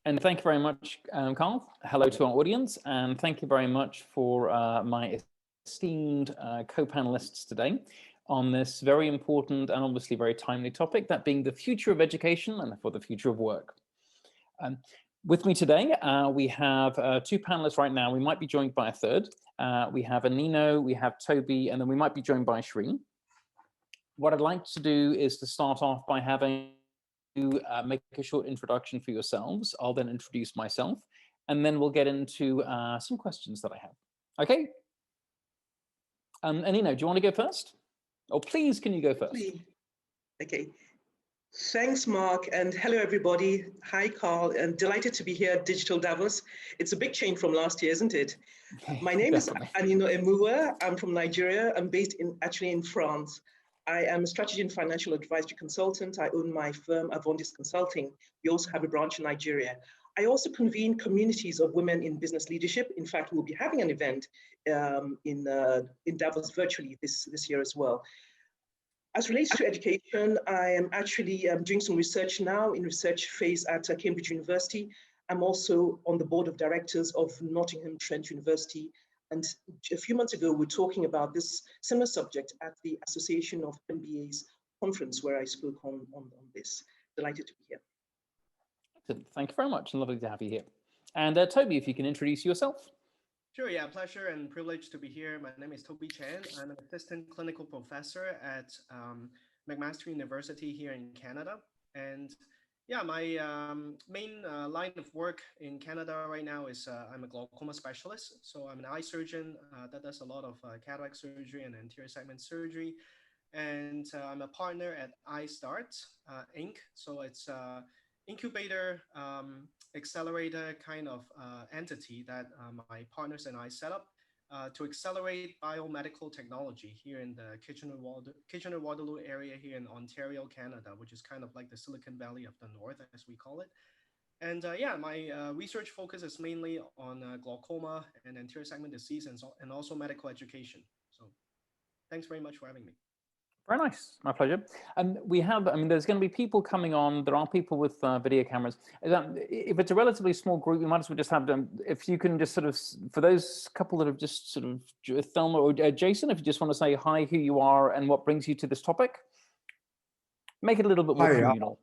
And thank you very much, Carl. Hello to our audience, and thank you very much for my esteemed co-panelists today on this very important and obviously very timely topic, that being the future of education and therefore the future of work. With me today, we have two panelists right now. We might be joined by a third. We have Anino, we have Toby, and then we might be joined by Shri. What I'd like to do is to start off by having you make a short introduction for yourselves. I'll then introduce myself, and then we'll get into some questions that I have. Okay? Anino, do you want to go first? Oh, please, can you go first? Okay. Thanks, Mark, and hello, everybody. Hi, Carl, and delighted to be here at Digital Davos. It's a big change from last year, isn't it? My name is Anino Emuwa. I'm from Nigeria. I'm based actually in France. I am a strategy and financial advisory consultant. I own my firm, Avondis Consulting. We also have a branch in Nigeria. I also convene communities of women in business leadership. In fact, we'll be having an event in Davos virtually this year as well. As relates to education, I am actually doing some research now in research phase at Cambridge University. I'm also on the board of directors of Nottingham Trent University. And a few months ago, we were talking about this similar subject at the Association of MBAs conference where I spoke on this. Delighted to be here. Thank you very much, and lovely to have you here. And Toby, if you can introduce yourself. Sure, yeah, pleasure and privilege to be here. My name is Toby Chan. I'm an assistant clinical professor at McMaster University here in Canada. And yeah, my main line of work in Canada right now is I'm a glaucoma specialist. So I'm an eye surgeon that does a lot of cataract surgery and anterior segment surgery. And I'm a partner at iStart Inc. So it's incubator, accelerator kind of entity that my partners and I set up to accelerate biomedical technology here in the Kitchener-Waterloo area here in Ontario, Canada, which is kind of like the Silicon Valley of the North, as we call it. And yeah, my research focus is mainly on glaucoma and anterior segment disease and also medical education. So thanks very much for having me. Very nice, my pleasure. We have, I mean, there's going to be people coming on. There are people with video cameras. If it's a relatively small group, we might as well just have them. If you can just sort of, for those couple that have just sort of, Thelma or Jason, if you just want to say hi, who you are, and what brings you to this topic, make it a little bit more communal.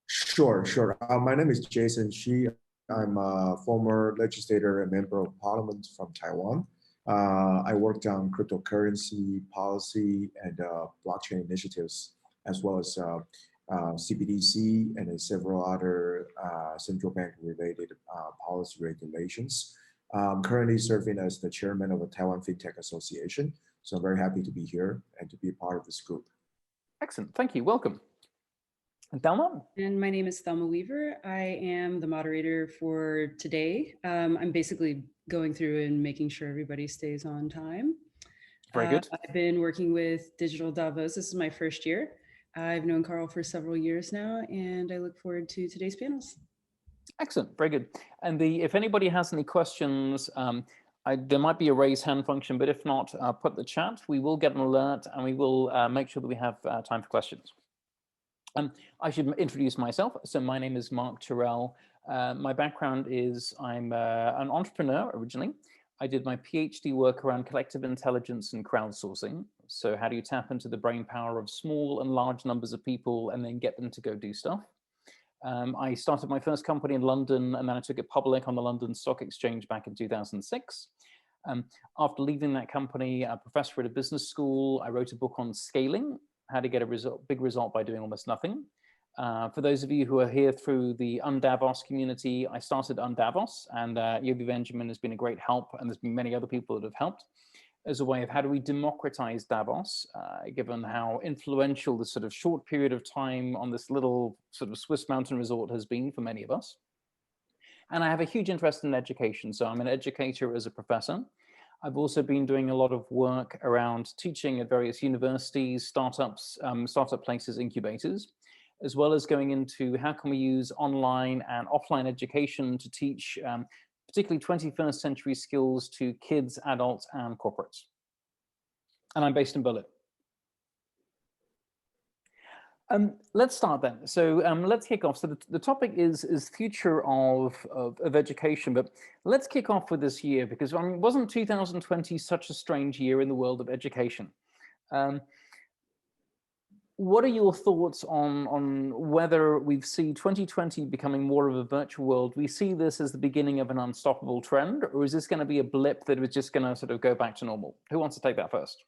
Sure. My name is Jason Shi. I'm a former legislator and member of parliament from Taiwan. I worked on cryptocurrency policy and blockchain initiatives, as well as CBDC and several other central bank related policy regulations. I'm currently serving as the chairman of the Taiwan FinTech Association. So I'm very happy to be here and to be a part of this group. Excellent, thank you, welcome. And Thelma? And my name is Thelma Weaver. I am the moderator for today. I'm basically going through and making sure everybody stays on time. Very good. I've been working with Digital Davos. This is my first year. I've known Carl for several years now, and I look forward to today's panels. Excellent, very good. And if anybody has any questions, there might be a raise hand function, but if not, put the chat. We will get an alert, and we will make sure that we have time for questions. I should introduce myself. So my name is Mark Tyrel. My background is I'm an entrepreneur originally. I did my PhD work around collective intelligence and crowdsourcing. So how do you tap into the brain power of small and large numbers of people and then get them to go do stuff? I started my first company in London, and then I took it public on the London Stock Exchange back in 2006. After leaving that company, a professor at a business school, I wrote a book on scaling, how to get a big result by doing almost nothing. For those of you who are here through the Undavos community, I started Undavos, and Yobi Benjamin has been a great help, and there's been many other people that have helped as a way of how do we democratize Davos, given how influential this sort of short period of time on this little sort of Swiss mountain resort has been for many of us. And I have a huge interest in education, so I'm an educator as a professor. I've also been doing a lot of work around teaching at various universities, startups, startup places, incubators, as well as going into how can we use online and offline education to teach particularly 21st century skills to kids, adults, and corporates. And I'm based in Berlin. Let's start then. So let's kick off. So the topic is future of education, but let's kick off with this year, because I mean, wasn't 2020 such a strange year in the world of education? What are your thoughts on whether we see 2020 becoming more of a virtual world? We see this as the beginning of an unstoppable trend, or is this going to be a blip that is just going to sort of go back to normal? Who wants to take that first?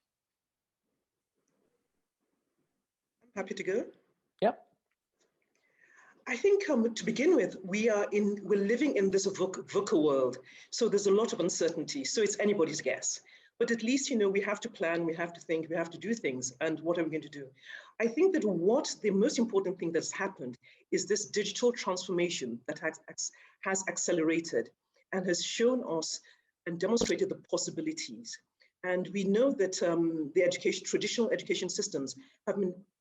I'm happy to go. Yep. I think to begin with, we're living in this VUCA world. So there's a lot of uncertainty. So it's anybody's guess. But at least, we have to plan, we have to think, we have to do things. And what are we going to do? I think that the most important thing that's happened is this digital transformation that has accelerated and has shown us and demonstrated the possibilities. And we know that the traditional education systems have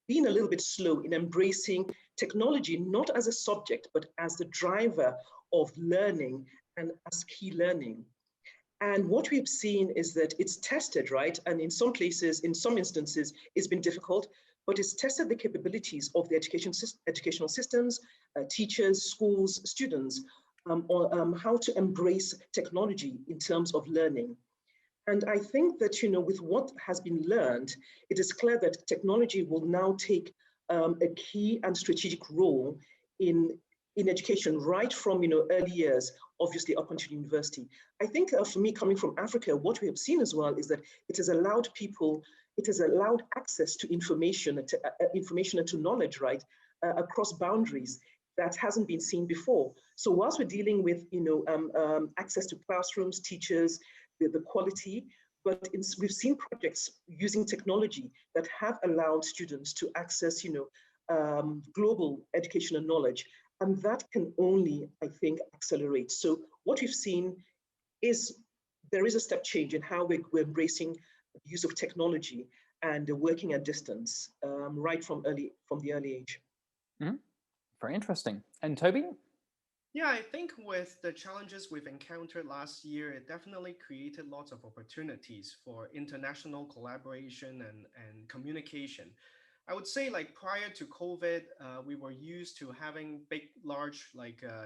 been a little bit slow in embracing technology, not as a subject, but as the driver of learning and as key learning. And what we've seen is that it's tested, right? And in some places, in some instances, it's been difficult, but it's tested the capabilities of the educational systems, teachers, schools, students, on how to embrace technology in terms of learning. And I think that, with what has been learned, it is clear that technology will now take a key and strategic role in education, right from early years, obviously up until university. I think for me, coming from Africa, what we have seen as well is that it has allowed access to information and to knowledge, right, across boundaries that hasn't been seen before. So whilst we're dealing with access to classrooms, teachers, the quality, but we've seen projects using technology that have allowed students to access global education and knowledge. And that can only, I think, accelerate. So what we've seen is there is a step change in how we're embracing the use of technology and working at distance, right from the early age. Mm-hmm. Very interesting. And Toby? Yeah, I think with the challenges we've encountered last year, it definitely created lots of opportunities for international collaboration and communication. I would say, like, prior to COVID, we were used to having big, large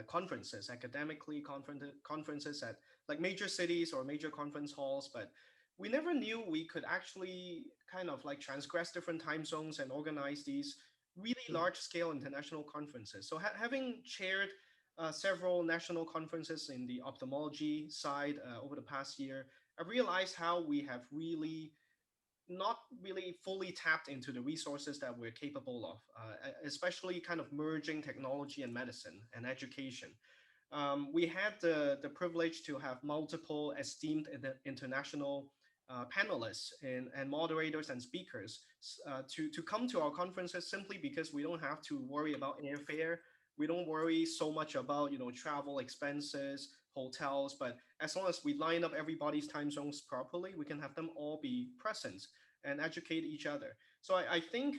conferences, academically conferences at like major cities or major conference halls, but we never knew we could actually kind of like transgress different time zones and organize these really large scale international conferences. So having chaired several national conferences in the ophthalmology side over the past year, I realized how we have really not really fully tapped into the resources that we're capable of, especially kind of merging technology and medicine and education. We had the privilege to have multiple esteemed international panelists and moderators and speakers to come to our conferences simply because we don't have to worry about airfare. We don't worry so much about travel expenses, hotels, but as long as we line up everybody's time zones properly, we can have them all be present and educate each other. So I think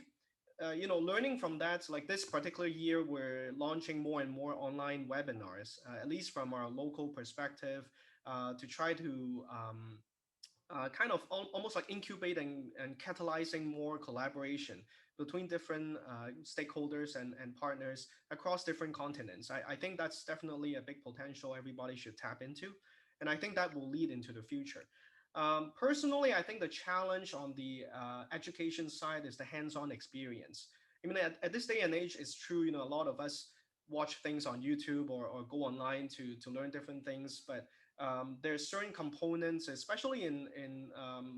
learning from that, like this particular year, we're launching more and more online webinars, at least from our local perspective, to try to kind of almost like incubating and catalyzing more collaboration between different stakeholders and partners across different continents. I think that's definitely a big potential everybody should tap into. And I think that will lead into the future. Personally, I think the challenge on the education side is the hands-on experience. I mean, at this day and age, it's true, a lot of us watch things on YouTube or go online to learn different things, but there's certain components, especially in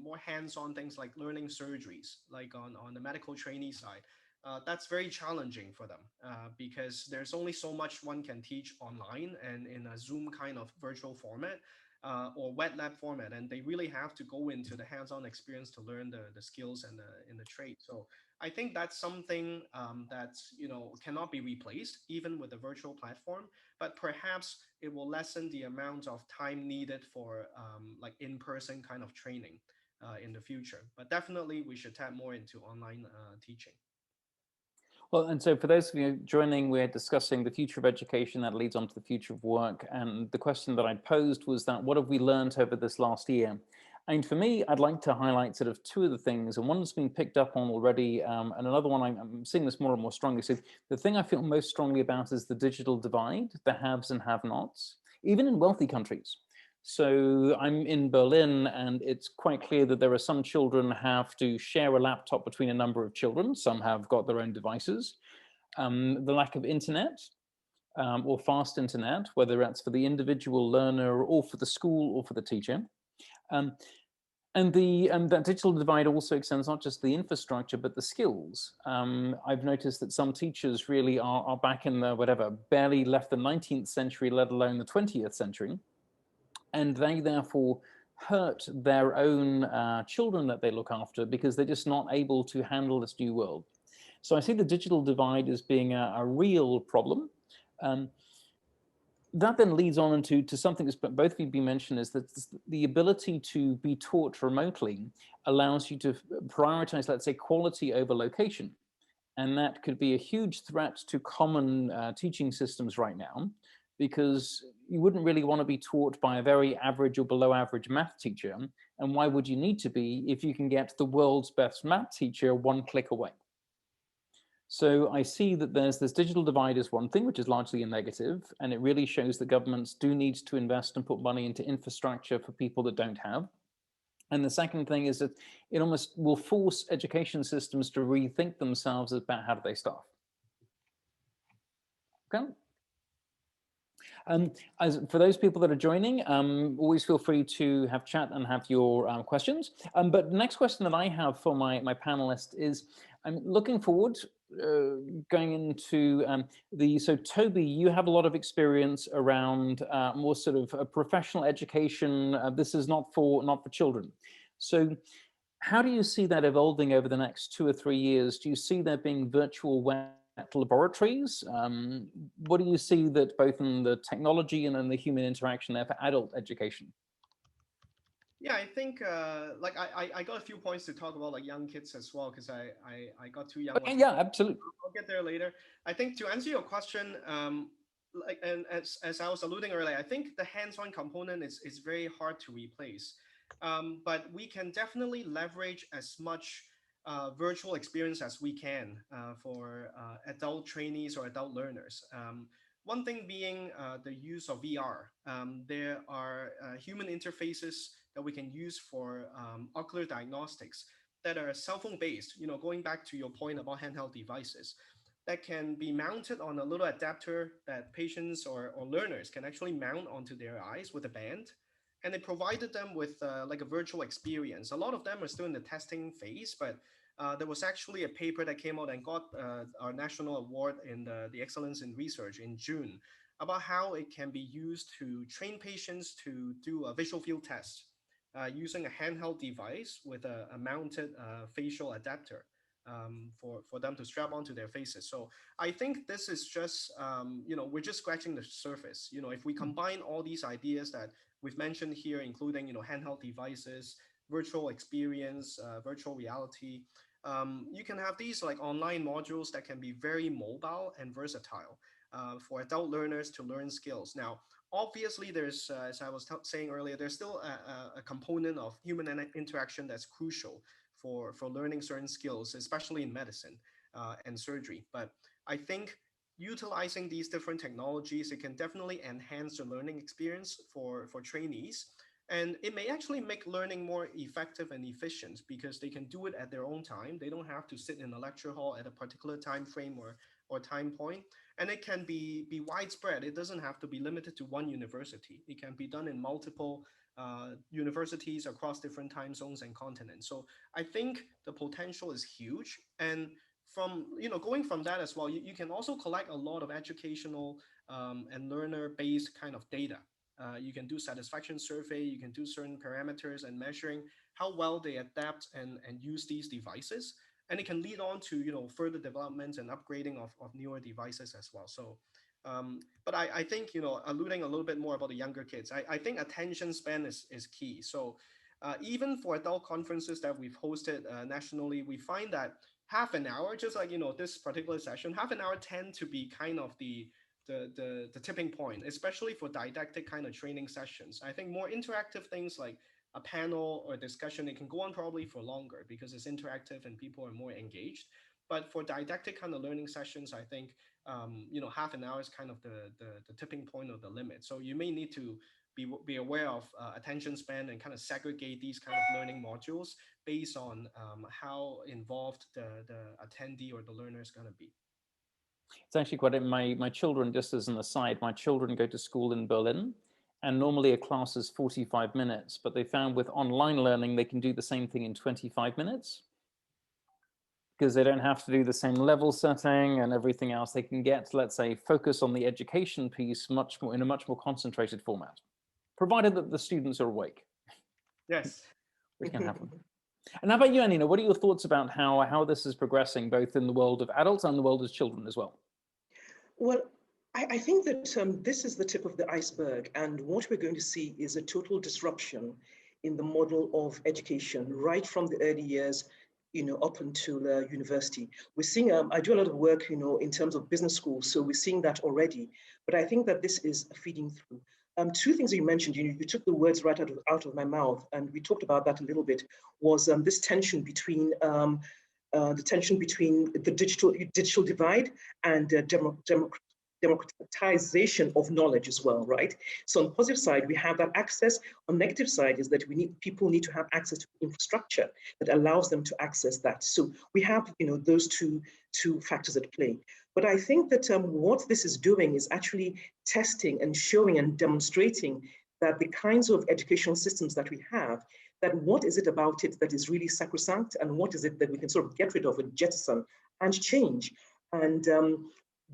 more hands-on things like learning surgeries, like on the medical trainee side. That's very challenging for them because there's only so much one can teach online and in a Zoom kind of virtual format or wet lab format, and they really have to go into the hands-on experience to learn the skills and the trade. So I think that's something that cannot be replaced even with a virtual platform, but perhaps it will lessen the amount of time needed for like in-person kind of training in the future. But definitely we should tap more into online teaching. Well, and so for those of you joining, we're discussing the future of education that leads on to the future of work. And the question that I posed was that what have we learned over this last year? And for me, I'd like to highlight sort of two of the things, and one's been picked up on already, and another one I'm seeing this more and more strongly. So the thing I feel most strongly about is the digital divide, the haves and have-nots, even in wealthy countries. So I'm in Berlin, and it's quite clear that there are some children have to share a laptop between a number of children. Some have got their own devices. The lack of internet, or fast internet, whether that's for the individual learner or for the school or for the teacher. Um, and that digital divide also extends not just the infrastructure, but the skills. I've noticed that some teachers really are back in the, whatever, barely left the 19th century, let alone the 20th century. And they therefore hurt their own children that they look after because they're just not able to handle this new world. So I see the digital divide as being a real problem. That then leads on into something that's both of you been mentioned, is that the ability to be taught remotely allows you to prioritize, let's say, quality over location. And that could be a huge threat to common teaching systems right now, because you wouldn't really want to be taught by a very average or below average math teacher. And why would you need to be if you can get the world's best math teacher one click away? So I see that there's this digital divide is one thing, which is largely a negative, and it really shows that governments do need to invest and put money into infrastructure for people that don't have. And the second thing is that it almost will force education systems to rethink themselves about how do they staff. Okay. For those people that are joining, always feel free to have chat and have your questions. But the next question that I have for my panelist is, I'm looking forward going into so Toby, you have a lot of experience around more sort of professional education. This is not for children. So how do you see that evolving over the next 2 or 3 years? Do you see there being virtual web laboratories? What do you see that both in the technology and in the human interaction there for adult education? Yeah, I think like I got a few points to talk about like young kids as well, because I got 2 young Okay, ones. yeah, absolutely. I'll get there later. I think to answer your question, like, and as I was alluding earlier, I think the hands-on component is very hard to replace. But we can definitely leverage as much virtual experience as we can for adult trainees or adult learners. One thing being the use of VR. There are human interfaces that we can use for ocular diagnostics that are cell phone based. You know, going back to your point about handheld devices, that can be mounted on a little adapter that patients or learners can actually mount onto their eyes with a band. And they provided them with like a virtual experience. A lot of them are still in the testing phase, but there was actually a paper that came out and got our national award in the Excellence in Research in June about how it can be used to train patients to do a visual field test using a handheld device with a mounted facial adapter for them to strap onto their faces. So I think this is just, you know, we're just scratching the surface. You know, if we combine all these ideas that we've mentioned here, including, you know, handheld devices, virtual experience, virtual reality, you can have these like online modules that can be very mobile and versatile for adult learners to learn skills. Now, obviously, there's, as I was saying earlier, there's still a component of human interaction that's crucial for learning certain skills, especially in medicine and surgery. But I think utilizing these different technologies, it can definitely enhance the learning experience for trainees. And it may actually make learning more effective and efficient because they can do it at their own time. They don't have to sit in a lecture hall at a particular time frame or time point. And it can be widespread. It doesn't have to be limited to one university. It can be done in multiple universities across different time zones and continents. So I think the potential is huge. And from, you know, going from that as well, you can also collect a lot of educational and learner-based kind of data. You can do satisfaction survey, you can do certain parameters and measuring how well they adapt and use these devices. And it can lead on to, you know, further development and upgrading of newer devices as well. So, but I think, you know, alluding a little bit more about the younger kids, I think attention span is key. So even for adult conferences that we've hosted nationally, we find that half an hour, just like, you know, this particular session, half an hour tend to be kind of the tipping point, especially for didactic kind of training sessions. I think more interactive things like a panel or discussion, it can go on probably for longer because it's interactive and people are more engaged. But for didactic kind of learning sessions, I think half an hour is kind of the tipping point or the limit. So you may need to be aware of attention span and kind of segregate these kind of learning modules based on how involved the attendee or the learner is going to be. It's actually quite, my children, just as an aside, my children go to school in Berlin, and normally a class is 45 minutes, but they found with online learning, they can do the same thing in 25 minutes because they don't have to do the same level setting and everything else. They can get, let's say, focus on the education piece much more in a much more concentrated format, provided that the students are awake. Yes. Which can happen. And how about you, Anina? What are your thoughts about how this is progressing, both in the world of adults and the world of children as well? Well, I think that this is the tip of the iceberg, and what we're going to see is a total disruption in the model of education right from the early years, up until university. We're seeing, I do a lot of work, in terms of business schools, so we're seeing that already. But I think that this is feeding through. Two things that you mentioned, you took the words right out of my mouth, and we talked about that a little bit, was this tension between the digital divide and democratization of knowledge as well, right? So on the positive side, we have that access. On the negative side is that people need to have access to infrastructure that allows them to access that. So we have, those two factors at play. But I think that what this is doing is actually testing and showing and demonstrating that the kinds of educational systems that we have, that what is it about it that is really sacrosanct, and what is it that we can sort of get rid of and jettison and change. And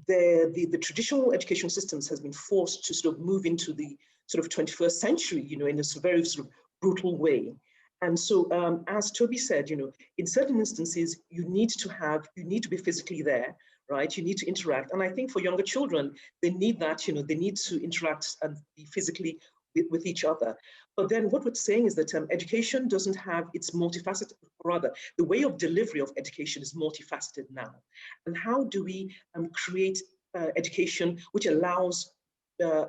the traditional education systems has been forced to sort of move into the sort of 21st century, in a very sort of brutal way. And so, as Toby said, in certain instances, you need to be physically there, right? You need to interact. And I think for younger children, they need that, they need to interact and be physically with each other. But then what we're saying is that education doesn't have its multifaceted, rather, the way of delivery of education is multifaceted now. And how do we create education which allows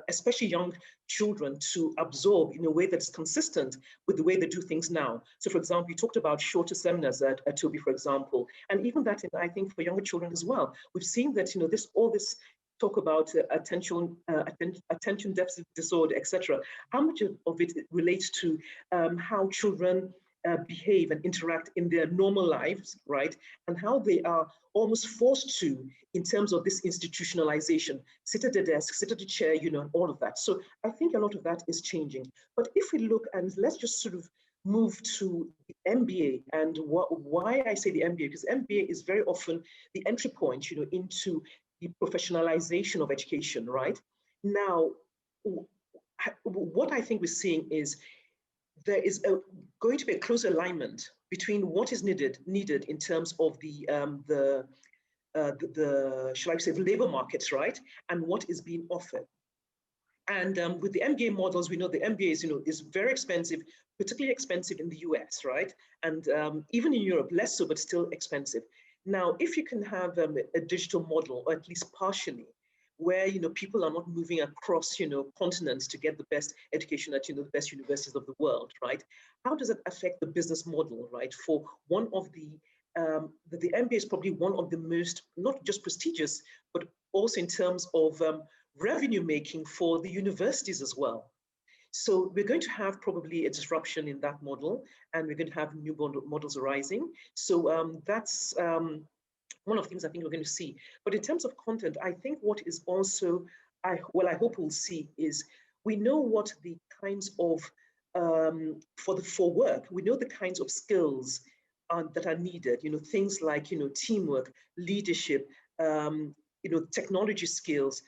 especially young children to absorb in a way that's consistent with the way they do things now? So for example, you talked about shorter seminars at Toby, for example, and even that, I think for younger children as well, we've seen that, all this talk about attention deficit disorder, etc. How much of it relates to how children behave and interact in their normal lives, right? And how they are almost forced to, in terms of this institutionalization, sit at the desk, sit at the chair, and all of that. So I think a lot of that is changing. But if we look, and let's just sort of move to the MBA, and why I say the MBA, because MBA is very often the entry point, into the professionalization of education, right? Now, what I think we're seeing is there is going to be a close alignment between what is needed in terms of the shall I say, the labor markets, right? And what is being offered. And with the MBA models, we know the MBA is very expensive, particularly expensive in the US, right? And even in Europe, less so, but still expensive. Now, if you can have a digital model, or at least partially, where people are not moving across continents to get the best education at the best universities of the world, right? How does it affect the business model, right? For one of the MBA is probably one of the most, not just prestigious, but also in terms of revenue making for the universities as well. So we're going to have probably a disruption in that model, and we're going to have new models arising. So that's one of the things I think we're going to see. But in terms of content, I think what is also, I hope we'll see is, we know what the kinds of, for work, we know the kinds of skills that are needed, things like, teamwork, leadership, technology skills,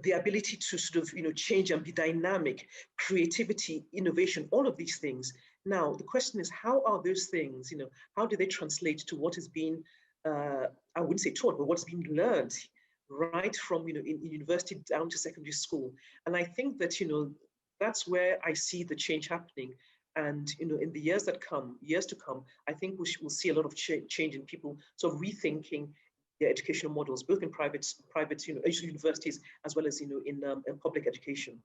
the ability to sort of, change and be dynamic, creativity, innovation, all of these things. Now, the question is, how are those things, how do they translate to what is being, I wouldn't say taught, but what's being learned right from, in university down to secondary school? And I think that, that's where I see the change happening. And, in the years to come, I think we'll see a lot of change in people sort of rethinking their educational models, both in private universities, as well as, in public education.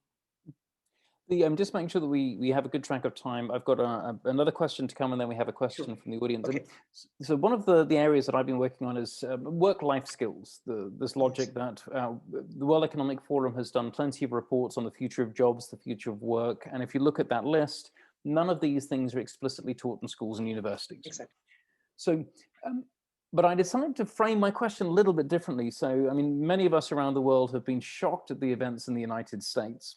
Just making sure that we have a good track of time. I've got another question to come, and then we have a question Sure. from the audience. Okay. So one of the areas that I've been working on is work-life skills. This logic that the World Economic Forum has done plenty of reports on the future of jobs, the future of work, and if you look at that list, none of these things are explicitly taught in schools and universities. Exactly. So, but I decided to frame my question a little bit differently. So, I mean, many of us around the world have been shocked at the events in the United States.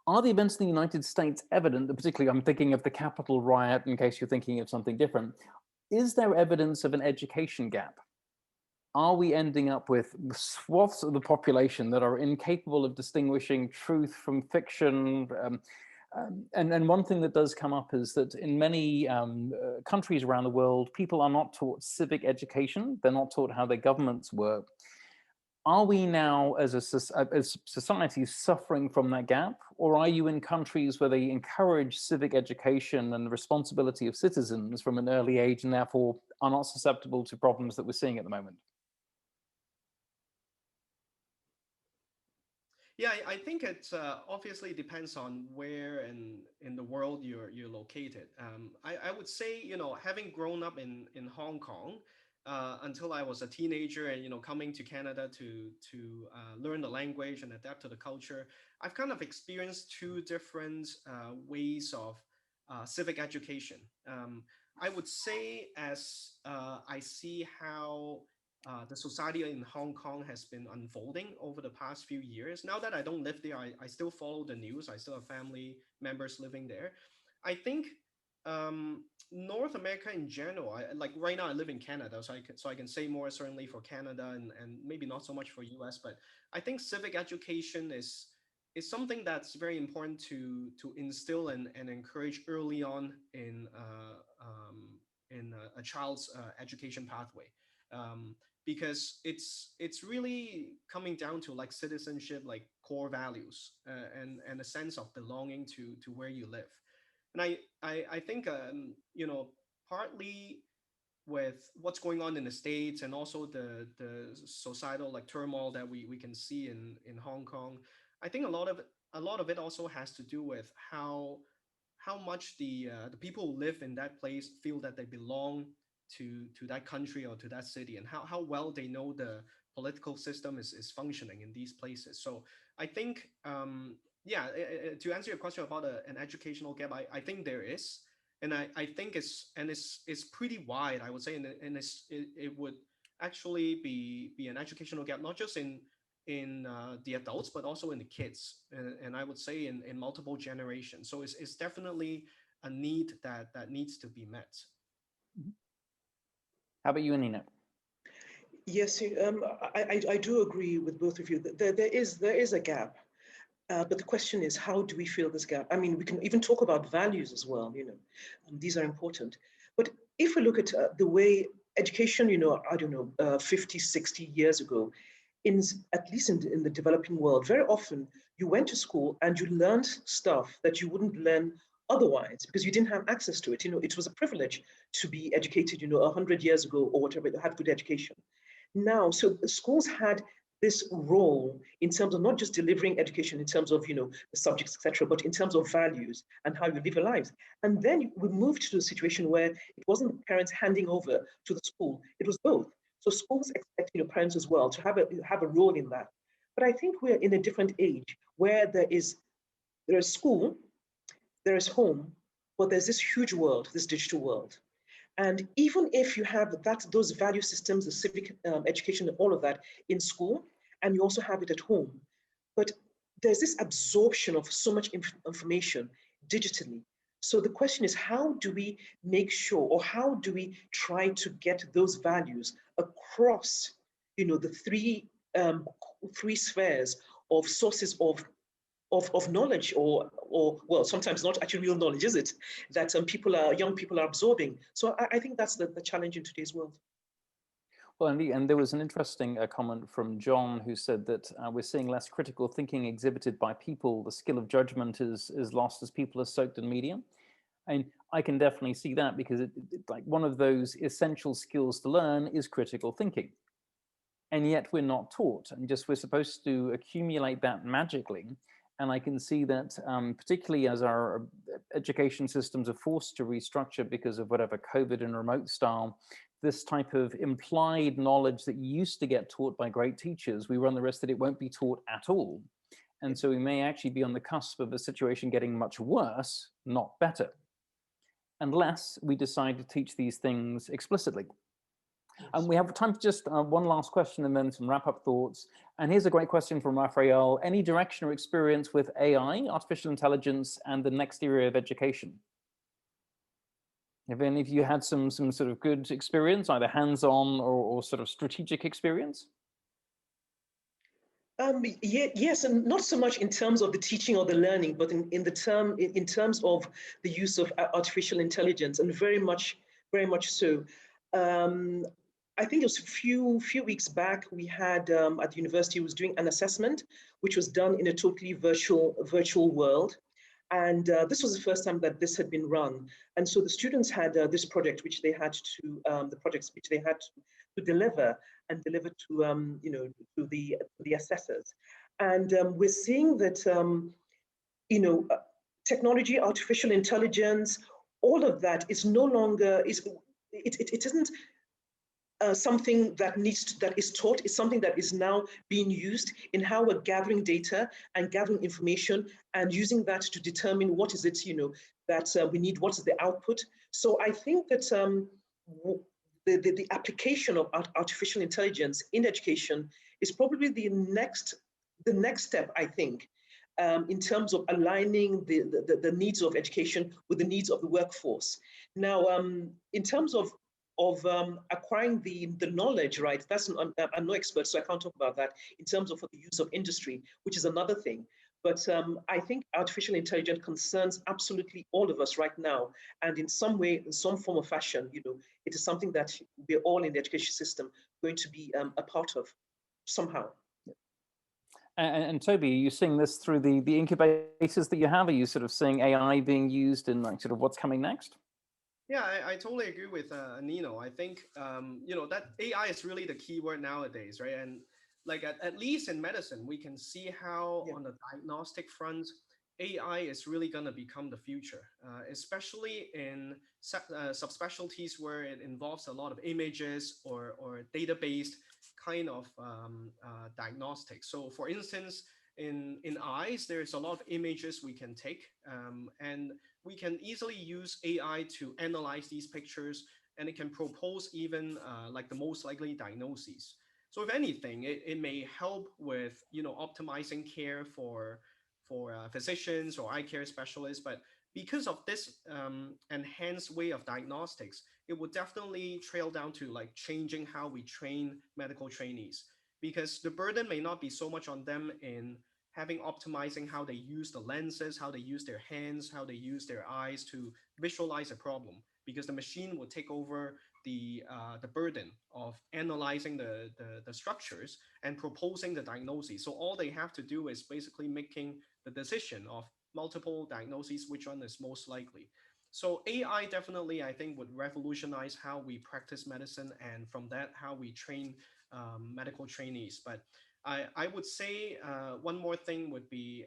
Are the events in the United States evident, particularly I'm thinking of the Capitol riot in case you're thinking of something different, is there evidence of an education gap? Are we ending up with swaths of the population that are incapable of distinguishing truth from fiction? And one thing that does come up is that in many countries around the world, people are not taught civic education. They're not taught how their governments work. Are we now, as society, suffering from that gap? Or are you in countries where they encourage civic education and the responsibility of citizens from an early age and therefore are not susceptible to problems that we're seeing at the moment? Yeah, I think it obviously depends on where in the world you're located. I would say, you know, having grown up in Hong Kong until I was a teenager, and you know, coming to Canada to learn the language and adapt to the culture, I've kind of experienced two different ways of civic education. I would say as I see how the society in Hong Kong has been unfolding over the past few years. Now that I don't live there, I still follow the news. I still have family members living there. I think North America in general, like right now I live in Canada, so I can say more certainly for Canada and maybe not so much for US, but I think civic education is something that's very important to instill and encourage early on in a child's education pathway. Because it's really coming down to like citizenship, like core values, and a sense of belonging to where you live. And I think you know, partly with what's going on in the States and also the societal like turmoil that we can see in Hong Kong, I think a lot of it also has to do with how much the people who live in that place feel that they belong to that country or to that city, and how well they know the political system is functioning in these places. So I think yeah, to answer your question about an educational gap, I think there is, and I think it's pretty wide, I would say, and it would actually be an educational gap not just in the adults but also in the kids, and I would say in multiple generations. So it's definitely a need that needs to be met. How about you, Anina? Yes, I do agree with both of you. There is a gap, but the question is, how do we fill this gap? I mean, we can even talk about values as well. You know, these are important. But if we look at the way education, you know, I don't know, 50, 60 years ago, at least in the developing world, very often you went to school and you learned stuff that you wouldn't learn otherwise because you didn't have access to it. You know, it was a privilege to be educated, you know, 100 years ago or whatever, have good education. Now, so the schools had this role in terms of not just delivering education in terms of, you know, the subjects, etc., but in terms of values and how you live your lives. And then we moved to a situation where it wasn't the parents handing over to the school, it was both. So schools expect, you know, parents as well to have a role in that. But I think we're in a different age where there is school, there is home, but there's this huge world, this digital world. And even if you have those value systems, the civic education, and all of that in school, and you also have it at home, but there's this absorption of so much information digitally. So the question is, how do we make sure, or how do we try to get those values across, you know, the three spheres of sources of knowledge, or well, sometimes not actually real knowledge, is it? That young people are absorbing. So I think that's the challenge in today's world. Well, and there was an interesting comment from John who said that we're seeing less critical thinking exhibited by people. The skill of judgment is lost as people are soaked in media. And I can definitely see that because like one of those essential skills to learn is critical thinking. And yet we're not taught, and just we're supposed to accumulate that magically. And I can see that particularly as our education systems are forced to restructure because of whatever COVID and remote style, this type of implied knowledge that used to get taught by great teachers, we run the risk that it won't be taught at all. And so we may actually be on the cusp of a situation getting much worse, not better, unless we decide to teach these things explicitly. And we have time for just one last question and then some wrap-up thoughts. And here's a great question from Raphael. Any direction or experience with AI, artificial intelligence, and the next era of education? Have any of you had some sort of good experience, either hands-on or sort of strategic experience? Yes, and not so much in terms of the teaching or the learning, but in terms of the use of artificial intelligence, and very much so. I think it was a few weeks back, we had at the university was doing an assessment, which was done in a totally virtual world. And this was the first time that this had been run. And so the students had this project, which they had to, to deliver and deliver to, to the assessors. And we're seeing that, technology, artificial intelligence, all of that is no longer, it isn't something that is taught. Is something that is now being used in how we're gathering data and gathering information and using that to determine what is it, that we need, what is the output. So I think that the application of artificial intelligence in education is probably the next step, I think, in terms of aligning the needs of education with the needs of the workforce. Now, in terms of acquiring the knowledge, right? I'm no expert, so I can't talk about that in terms of for the use of industry, which is another thing. But I think artificial intelligence concerns absolutely all of us right now. And in some way, in some form or fashion, it is something that we're all in the education system going to be a part of somehow. And Toby, are you seeing this through the incubators that you have? Are you sort of seeing AI being used in like sort of what's coming next? Yeah, I totally agree with Nino. I think, that AI is really the key word nowadays, right? And like at least in medicine, we can see how on the diagnostic front, AI is really going to become the future, especially in subspecialties where it involves a lot of images or data-based kind of diagnostics. So for instance, in eyes, there's a lot of images we can take, and we can easily use AI to analyze these pictures, and it can propose even like the most likely diagnoses. So if anything, it may help with optimizing care for physicians or eye care specialists. But because of this enhanced way of diagnostics, it would definitely trail down to like changing how we train medical trainees, because the burden may not be so much on them in optimizing how they use the lenses, how they use their hands, how they use their eyes to visualize a problem, because the machine will take over the burden of analyzing the structures and proposing the diagnosis. So all they have to do is basically making the decision of multiple diagnoses, which one is most likely. So AI definitely, I think, would revolutionize how we practice medicine, and from that, how we train medical trainees. But I would say one more thing would be,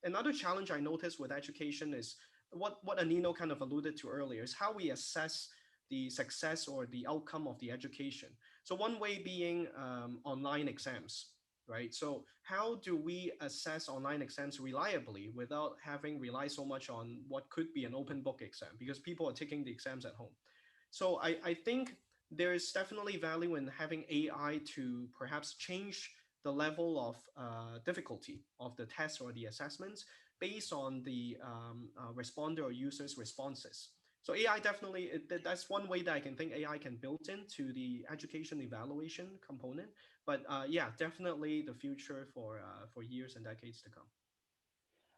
another challenge I noticed with education is what Anino kind of alluded to earlier, is how we assess the success or the outcome of the education. So one way being online exams, right? So how do we assess online exams reliably without having rely so much on what could be an open book exam, because people are taking the exams at home. So I think there is definitely value in having AI to perhaps change the level of difficulty of the tests or the assessments based on the responder or user's responses. So AI definitely, that's one way that I can think AI can build into the education evaluation component. But yeah, definitely the future for years and decades to come.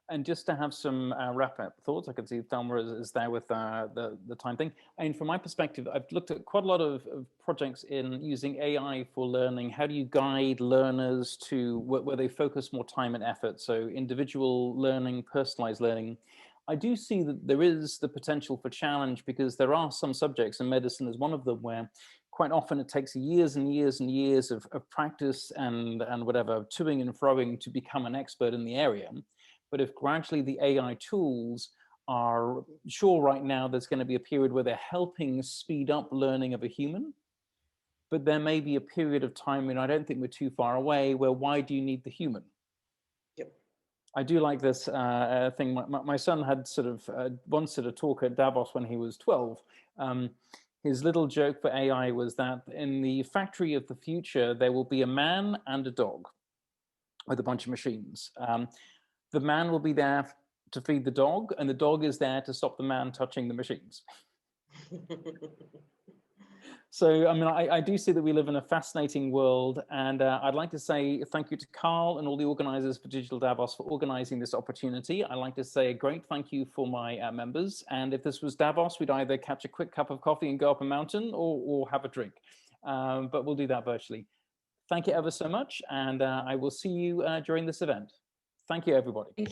And just to have some wrap-up thoughts, I can see Thelma is there with the time thing. And from my perspective, I've looked at quite a lot of projects in using AI for learning. How do you guide learners to where they focus more time and effort? So individual learning, personalized learning. I do see that there is the potential for challenge, because there are some subjects, and medicine is one of them, where quite often it takes years and years and years of practice and whatever, toing and froing to become an expert in the area. But if gradually the AI tools are, sure, right now there's going to be a period where they're helping speed up learning of a human, but there may be a period of time, and I don't think we're too far away, where why do you need the human? Yep. I do like this thing. My son had sort of once did a talk at Davos when he was 12. His little joke for AI was that in the factory of the future, there will be a man and a dog with a bunch of machines. The man will be there to feed the dog, and the dog is there to stop the man touching the machines. So, I mean, I do see that we live in a fascinating world, and I'd like to say thank you to Carl and all the organizers for Digital Davos for organizing this opportunity. I'd like to say a great thank you for my members, and if this was Davos, we'd either catch a quick cup of coffee and go up a mountain or have a drink, but we'll do that virtually. Thank you ever so much, and I will see you during this event. Thank you, everybody.